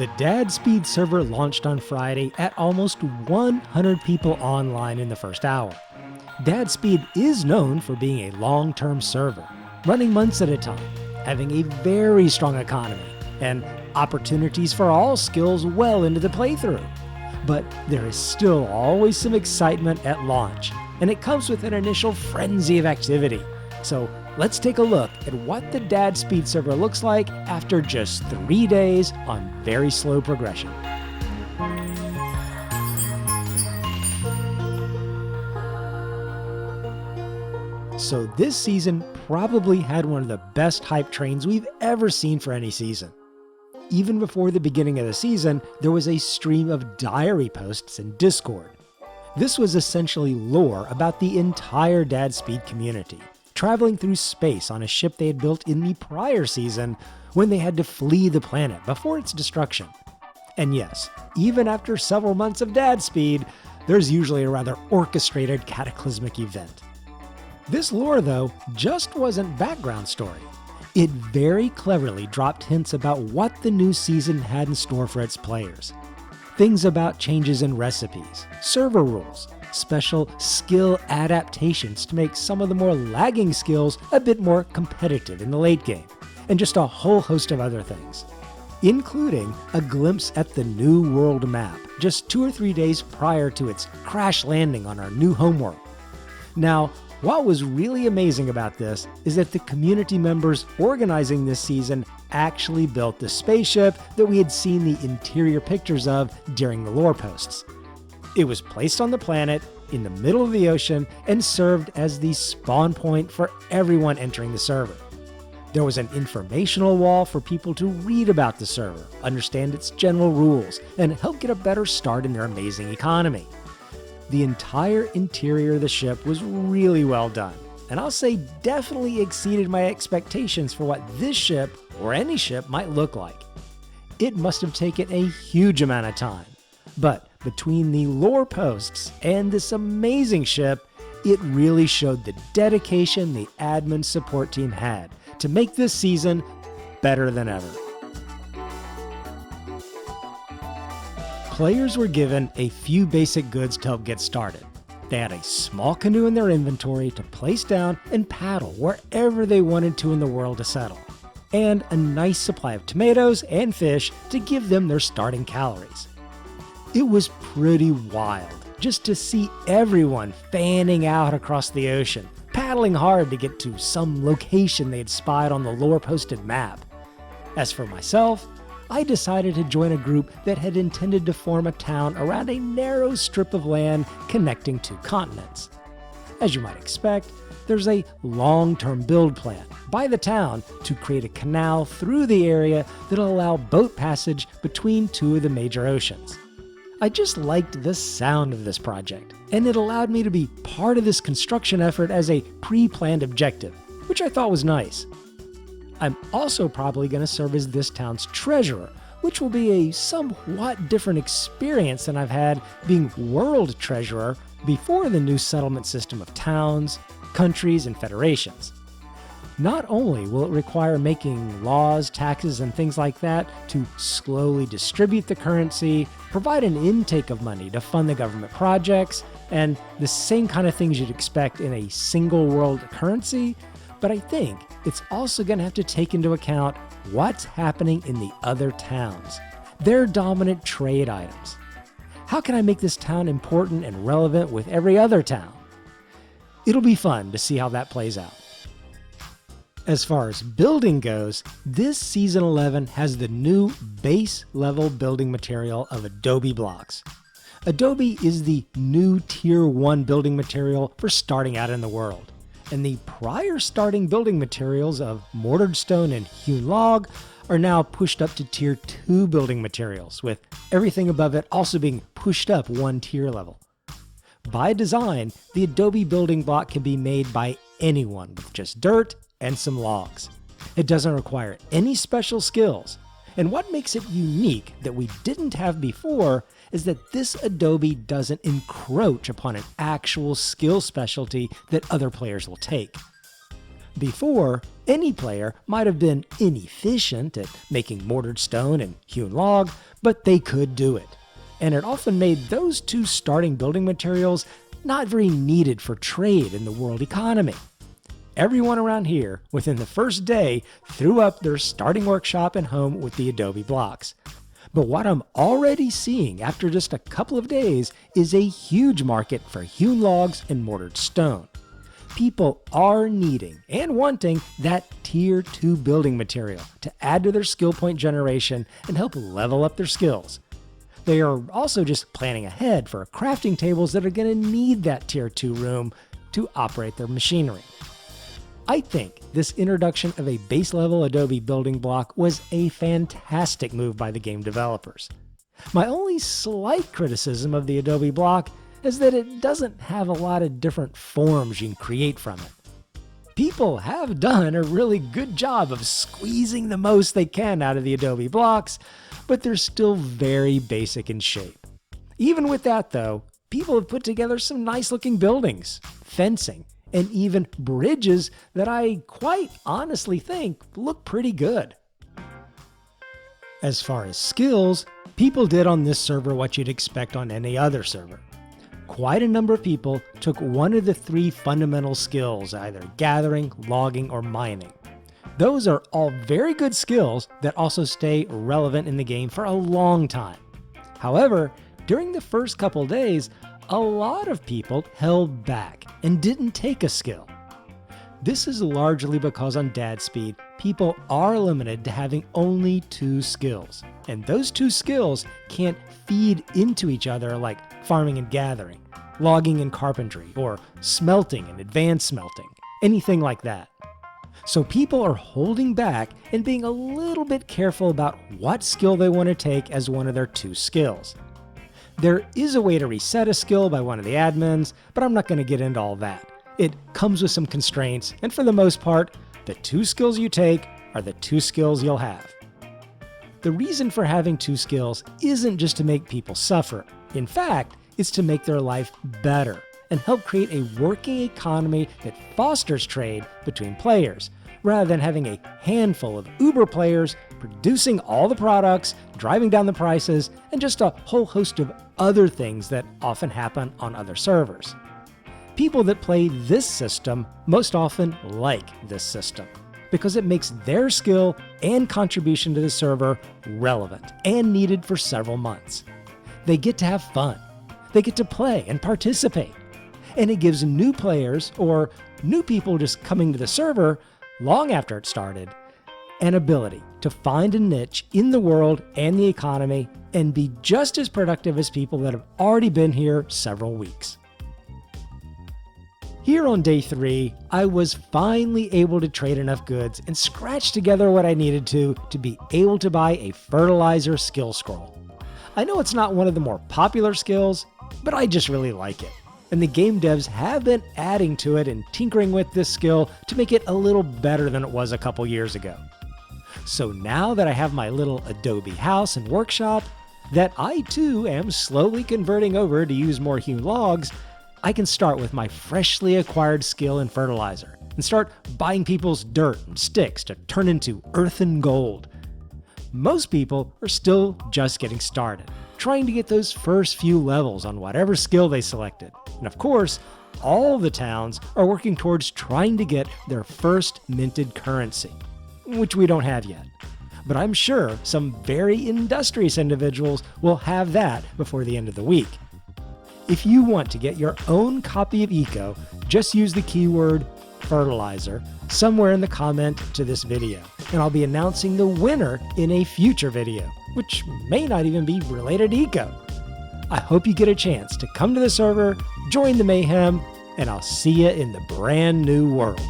The DadSpeed server launched on Friday at almost 100 people online in the first hour. DadSpeed is known for being a long-term server, running months at a time, having a very strong economy, and opportunities for all skills well into the playthrough. But there is still always some excitement at launch, and it comes with an initial frenzy of activity. So let's take a look at what the DadSpeed server looks like after just 3 days on very slow progression. So this season probably had one of the best hype trains we've ever seen for any season. Even before the beginning of the season, there was a stream of diary posts in Discord. This was essentially lore about the entire DadSpeed community, traveling through space on a ship they had built in the prior season when they had to flee the planet before its destruction. And yes, even after several months of DadSpeed, there's usually a rather orchestrated cataclysmic event. This lore, though, just wasn't background story. It very cleverly dropped hints about what the new season had in store for its players. Things about changes in recipes, server rules, special skill adaptations to make some of the more lagging skills a bit more competitive in the late game, and just a whole host of other things, including a glimpse at the new world map just 2 or 3 days prior to its crash landing on our new homeworld. Now, what was really amazing about this is that the community members organizing this season actually built the spaceship that we had seen the interior pictures of during the lore posts. It was placed on the planet in the middle of the ocean and served as the spawn point for everyone entering the server. There was an informational wall for people to read about the server, understand its general rules, and help get a better start in their amazing economy. The entire interior of the ship was really well done, and I'll say definitely exceeded my expectations for what this ship, or any ship, might look like. It must have taken a huge amount of time, but between the lore posts and this amazing ship, it really showed the dedication the admin support team had to make this season better than ever. Players were given a few basic goods to help get started. They had a small canoe in their inventory to place down and paddle wherever they wanted to in the world to settle, and a nice supply of tomatoes and fish to give them their starting calories. It was pretty wild just to see everyone fanning out across the ocean, paddling hard to get to some location they had spied on the lore posted map. As for myself, I decided to join a group that had intended to form a town around a narrow strip of land connecting two continents. As you might expect, there's a long-term build plan by the town to create a canal through the area that'll allow boat passage between two of the major oceans. I just liked the sound of this project, and it allowed me to be part of this construction effort as a pre-planned objective, which I thought was nice. I'm also probably going to serve as this town's treasurer, which will be a somewhat different experience than I've had being world treasurer before the new settlement system of towns, countries, and federations. Not only will it require making laws, taxes, and things like that to slowly distribute the currency, provide an intake of money to fund the government projects, and the same kind of things you'd expect in a single world currency, but I think it's also going to have to take into account what's happening in the other towns, their dominant trade items. How can I make this town important and relevant with every other town? It'll be fun to see how that plays out. As far as building goes, this Season 11 has the new base level building material of Adobe blocks. Adobe is the new Tier 1 building material for starting out in the world, and the prior starting building materials of mortared stone and hewn log are now pushed up to Tier 2 building materials, with everything above it also being pushed up one tier level. By design, the Adobe building block can be made by anyone with just dirt and some logs. It doesn't require any special skills, and what makes it unique that we didn't have before is that this Adobe doesn't encroach upon an actual skill specialty that other players will take. Before, any player might have been inefficient at making mortared stone and hewn log, but they could do it. And it often made those two starting building materials not very needed for trade in the world economy. Everyone around here, within the first day, threw up their starting workshop and home with the Adobe blocks. But what I'm already seeing after just a couple of days is a huge market for hewn logs and mortared stone. People are needing and wanting that Tier 2 building material to add to their skill point generation and help level up their skills. They are also just planning ahead for crafting tables that are going to need that Tier 2 room to operate their machinery. I think this introduction of a base level Adobe building block was a fantastic move by the game developers. My only slight criticism of the Adobe block is that it doesn't have a lot of different forms you can create from it. People have done a really good job of squeezing the most they can out of the Adobe blocks, but they're still very basic in shape. Even with that though, people have put together some nice looking buildings, fencing, and even bridges that I quite honestly think look pretty good. As far as skills, people did on this server what you'd expect on any other server. Quite a number of people took one of the three fundamental skills, either gathering, logging, or mining. Those are all very good skills that also stay relevant in the game for a long time. However, during the first couple days, a lot of people held back and didn't take a skill. This is largely because on DadSpeed, people are limited to having only 2 skills, and those 2 skills can't feed into each other like farming and gathering, logging and carpentry, or smelting and advanced smelting, anything like that. So people are holding back and being a little bit careful about what skill they want to take as one of their 2 skills. There is a way to reset a skill by one of the admins, but I'm not going to get into all that. It comes with some constraints, and for the most part, the 2 skills you take are the 2 skills you'll have. The reason for having 2 skills isn't just to make people suffer. In fact, it's to make their life better and help create a working economy that fosters trade between players, rather than having a handful of Uber players producing all the products, driving down the prices, and just a whole host of other things that often happen on other servers. People that play this system most often like this system, because it makes their skill and contribution to the server relevant and needed for several months. They get to have fun, they get to play and participate, and it gives new players or new people just coming to the server long after it started an ability to find a niche in the world and the economy and be just as productive as people that have already been here several weeks. Here on day 3, I was finally able to trade enough goods and scratch together what I needed to be able to buy a fertilizer skill scroll. I know it's not one of the more popular skills, but I just really like it. And the game devs have been adding to it and tinkering with this skill to make it a little better than it was a couple years ago. So now that I have my little Adobe house and workshop, that I too am slowly converting over to use more hewn logs, I can start with my freshly acquired skill in fertilizer and start buying people's dirt and sticks to turn into earth and gold. Most people are still just getting started, trying to get those first few levels on whatever skill they selected. And of course, all the towns are working towards trying to get their first minted currency, which we don't have yet. But I'm sure some very industrious individuals will have that before the end of the week. If you want to get your own copy of Eco, just use the keyword fertilizer somewhere in the comment to this video, and I'll be announcing the winner in a future video, which may not even be related to Eco. I hope you get a chance to come to the server, join the mayhem, and I'll see you in the brand new world.